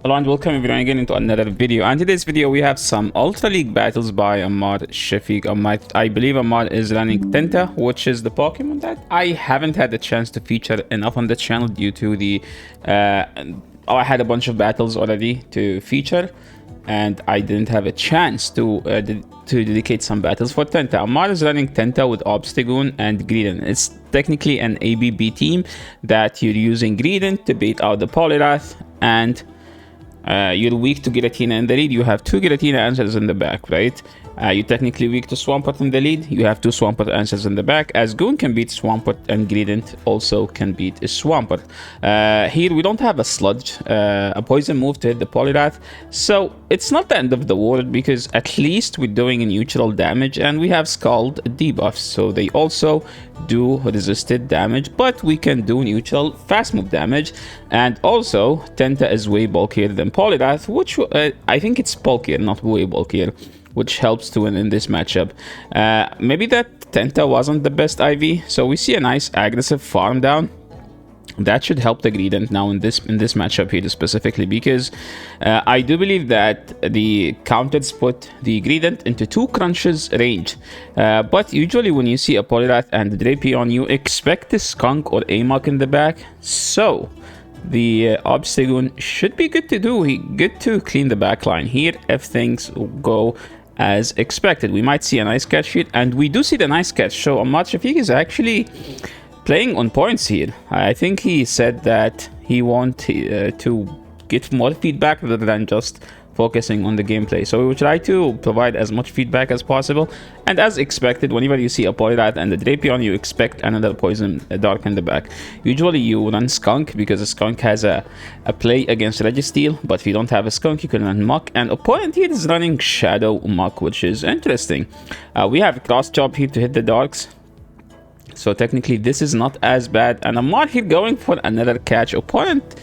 Hello and welcome everyone again into another video. And today's video we have some Ultra League battles by UmarShafuq86. I believe Umar is running TENTA, which is the Pokemon that I haven't had the chance to feature enough on the channel due to the I had a bunch of battles already to feature, and I didn't have a chance to dedicate some battles for TENTA. Umar is running TENTA with Obstagoon and Greedent. It's technically an ABB team that you're using Greedent to bait out the Poliwrath, and you're weak to Giratina in the lead. You have two Giratina answers in the back, right? You're technically weak to Swampert in the lead. You have two Swampert answers in the back, as Goon can beat Swampert and Greedent also can beat a Swampert. Here we don't have a Sludge, a poison move to hit the Poliwrath, so it's not the end of the world because at least we're doing a neutral damage, and we have Scald debuffs, so they also do resisted damage, but we can do neutral fast move damage. And also TENTA is way bulkier than Poliwrath, which I think it's bulkier, not way bulkier, which helps to win in this matchup. Maybe that TENTA wasn't the best IV, so we see a nice aggressive farm down. That should help the Greedent now in this matchup here specifically, because I do believe that the counters put the Greedent into 2 crunches range. But usually when you see a Poliwrath and the Drapion, you expect a Skunk or Amok in the back. So the Obstagoon should be good to do. Good to clean the back line here if things go as expected. We might see a nice catch here, and we do see the nice catch. So UmarShafuq is actually playing on points here. I think he said that he wants to get more feedback rather than just focusing on the gameplay. So we will try to provide as much feedback as possible. And as expected, whenever you see a Poliwrath and the Drapion, you expect another Poison Dark in the back. Usually you run Skunk because a Skunk has a play against Registeel, but if you don't have a Skunk, you can run Muck. And opponent here is running Shadow Muck, which is interesting. We have Cross Chop here to hit the Darks, so technically this is not as bad. And Umar here going for another catch. Opponent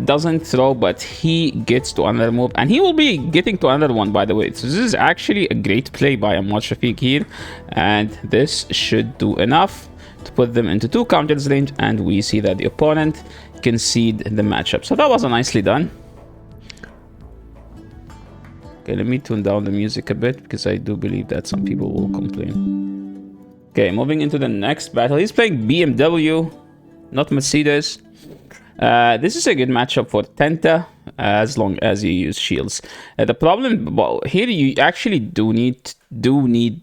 doesn't throw, but he gets to another move, and he will be getting to another one, by the way. So this is actually a great play by UmarShafuq here, and this should do enough to put them into 2 counters range, and we see that the opponent concede the matchup. So that was nicely done. Okay, let me tune down the music a bit because I do believe that some people will complain. Okay, moving into the next battle. He's playing BMW, not Mercedes. This is a good matchup for TENTA as long as you use shields. The problem, well, here you actually do need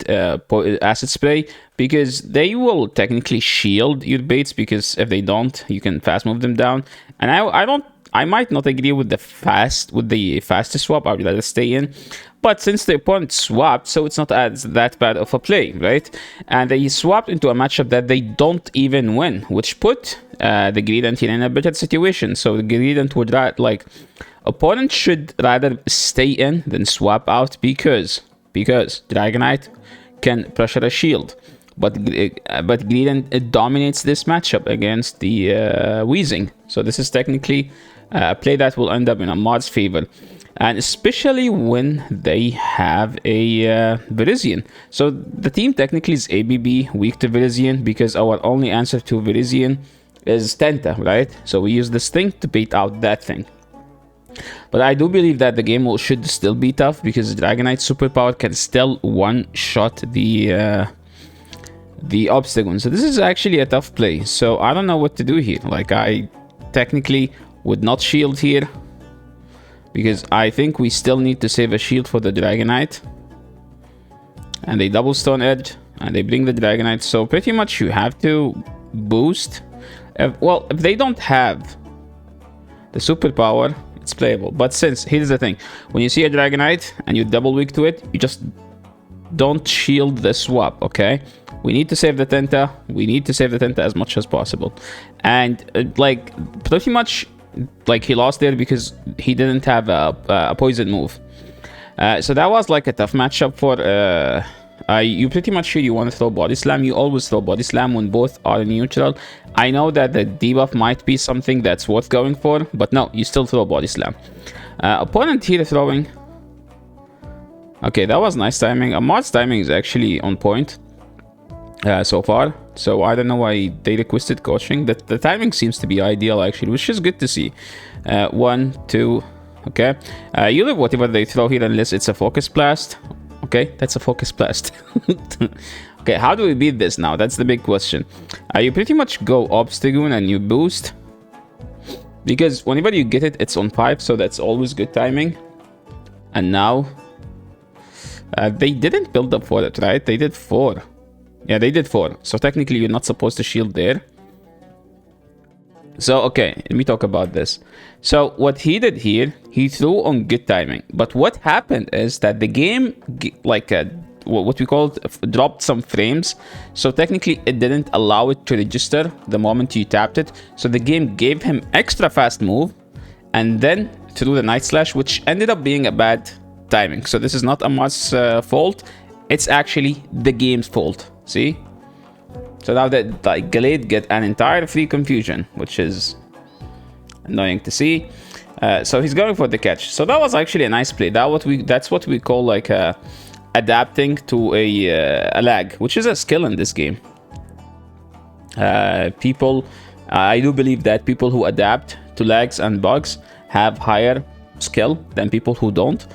acid spray, because they will technically shield your baits, because if they don't, you can fast move them down. And I might not agree with the fastest swap. I would rather stay in. But since the opponent swapped, so it's not that bad of a play, right? And they swapped into a matchup that they don't even win, which put the Greedent here in a better situation. So the Greedent would opponent should rather stay in than swap out, because Dragonite can pressure a shield. But Greedent dominates this matchup against the Weezing. So this is technically a play that will end up in Umar's favor. And especially when they have a Virizion. So the team technically is ABB, weak to Virizion, because our only answer to Virizion is TENTA, right? So we use this thing to bait out that thing. But I do believe that the game should still be tough, because Dragonite superpower can still one-shot the Obstagoon. So this is actually a tough play. So I don't know what to do here. Like, I technically would not shield here, because I think we still need to save a shield for the Dragonite. And they double Stone Edge, and they bring the Dragonite. So pretty much you have to boost. If they don't have the superpower, it's playable. But here's the thing. When you see a Dragonite and you double weak to it, you just don't shield the swap, okay? We need to save the TENTA. We need to save the TENTA as much as possible. And pretty much, he lost there because he didn't have a poison move. So that was a tough matchup for you. Pretty much sure you want to throw Body Slam. You always throw Body Slam when both are neutral. I know that the debuff might be something that's worth going for, but no, you still throw Body Slam. Opponent here throwing. Okay, that was nice timing. Umar's timing is actually on point so far. So I don't know why they requested coaching. The timing seems to be ideal, actually, which is good to see. 1, 2, Okay, you live whatever they throw here unless it's a focus blast. Okay, that's a focus blast. Okay, how do we beat this now? That's the big question. You pretty much go obstacle and you boost, because whenever you get it, it's on 5, so that's always good timing. And now they didn't build up for it, right? They did 4. Yeah, they did 4. So technically, you're not supposed to shield there. So, okay, let me talk about this. So, what he did here, he threw on good timing. But what happened is that the game, like, what we call it, dropped some frames. So, technically, it didn't allow it to register the moment you tapped it. So, the game gave him extra fast move and then threw the Night Slash, which ended up being a bad timing. So, this is not Ammar's fault. It's actually the game's fault. See? So now that like Gallade get an entire free confusion, which is annoying to see. So he's going for the catch. So that was actually a nice play. That's what we call like adapting to a lag, which is a skill in this game. I do believe that people who adapt to lags and bugs have higher skill than people who don't.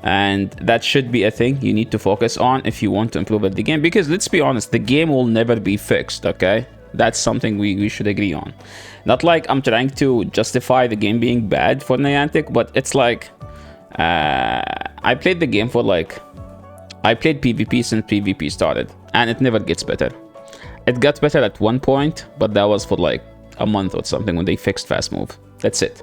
And that should be a thing you need to focus on if you want to improve at the game, because let's be honest, the game will never be fixed. Okay, that's something we should agree on. Not like I'm trying to justify the game being bad for Niantic, but it's like I played the game for like I played PvP since PvP started, and it never gets better. It got better at one point, but that was for like a month or something when they fixed fast move. That's it.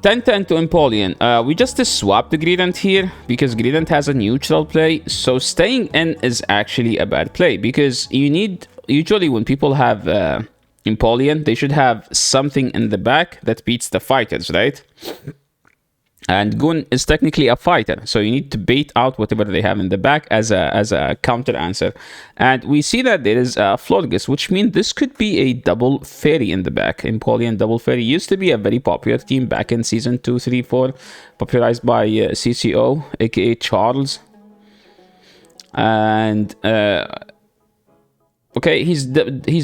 TENTA into Empoleon. We just swapped the Gradient here because Gradient has a neutral play. So staying in is actually a bad play, because you need, usually when people have Empoleon, they should have something in the back that beats the fighters, right? And Gun is technically a fighter, so you need to bait out whatever they have in the back as a counter answer. And we see that there is a Florges, which means this could be a double fairy in the back. Empoleon double fairy used to be a very popular team back in season 2, 3, 4, popularized by CCO, aka Charles. And okay, he's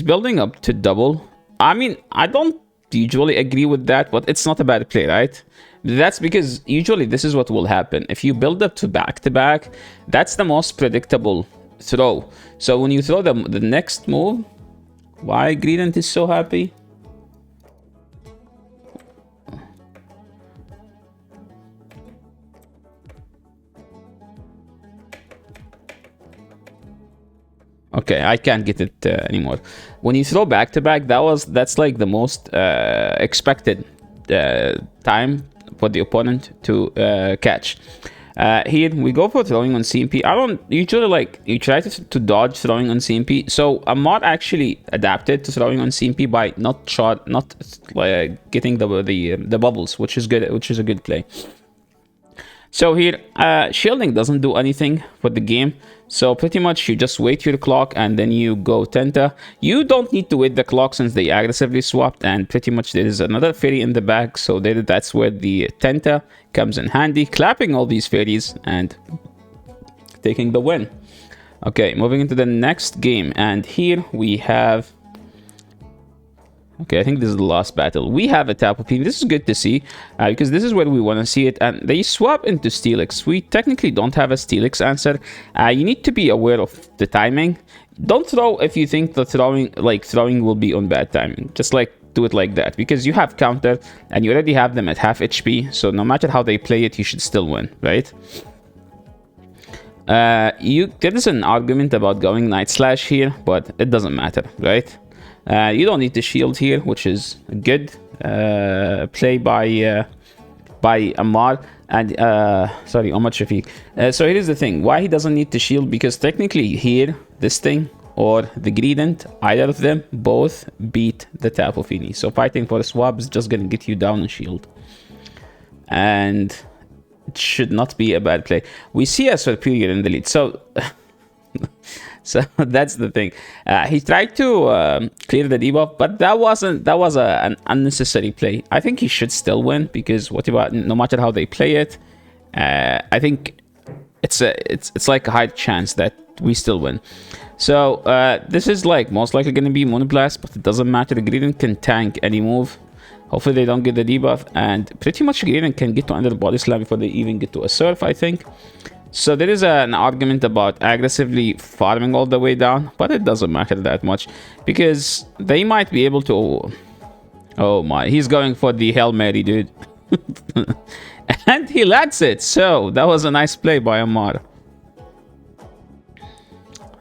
building up to double. I mean, I don't usually agree with that, but it's not a bad play, right? That's because usually this is what will happen. If you build up to back, that's the most predictable throw. So when you throw the next move, why Gradient is so happy? Okay, I can't get it anymore. When you throw back, that's like the most expected time for the opponent to catch. Here we go for throwing on CMP. I don't usually like, you try to dodge throwing on CMP. So Ammar actually adapted to throwing on CMP by not getting the bubbles, which is good, which is a good play. So here, shielding doesn't do anything for the game. So pretty much you just wait your clock and then you go TENTA. You don't need to wait the clock since they aggressively swapped, and pretty much there is another fairy in the back. So that's where the TENTA comes in handy, clapping all these fairies and taking the win. Okay, moving into the next game, and here we have... Okay, I think this is the last battle. We have a Tapu Fini. This is good to see, because this is where we want to see it. And they swap into Steelix. We technically don't have a Steelix answer. You need to be aware of the timing. Don't throw if you think the throwing will be on bad timing. Just like do it like that, because you have counter and you already have them at half HP. So no matter how they play it, you should still win, right? There is an argument about going Night Slash here, but it doesn't matter, right? You don't need to shield here, which is a good play by Ammar and sorry, UmarShafuq. So here's the thing: why he doesn't need to shield? Because technically here, this thing or the Gradient, either of them, both beat the Tapu Fini. So fighting for a swap is just gonna get you down and shield, and it should not be a bad play. We see a superior in the lead, so. So that's the thing. He tried to clear the debuff, but that was an unnecessary play. I think he should still win, because no matter how they play it, I think it's like a high chance that we still win. So this is like most likely going to be Moonblast, but it doesn't matter. The Gradient can tank any move. Hopefully they don't get the debuff, and pretty much Green can get to under body slam before they even get to a surf, I think. So there is an argument about aggressively farming all the way down, but it doesn't matter that much because they might be able to... Oh my, he's going for the Hail Mary, dude. And he lands it. So that was a nice play by Umar.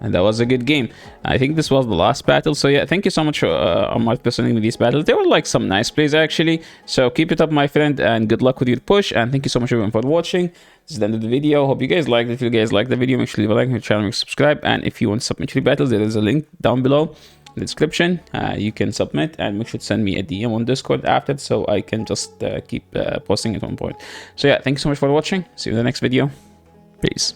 And that was a good game. I think this was the last battle. So yeah, thank you so much for Umar for sending me these battles. They were like some nice plays actually. So keep it up, my friend, and good luck with your push. And thank you so much everyone for watching. This is the end of the video. Hope you guys liked it. If you guys liked the video, make sure to leave a like on the channel and subscribe. And if you want to submit your battles, there is a link down below in the description. You can submit, and make sure to send me a DM on Discord after, so I can just keep posting at one point. So yeah, thank you so much for watching. See you in the next video. Peace.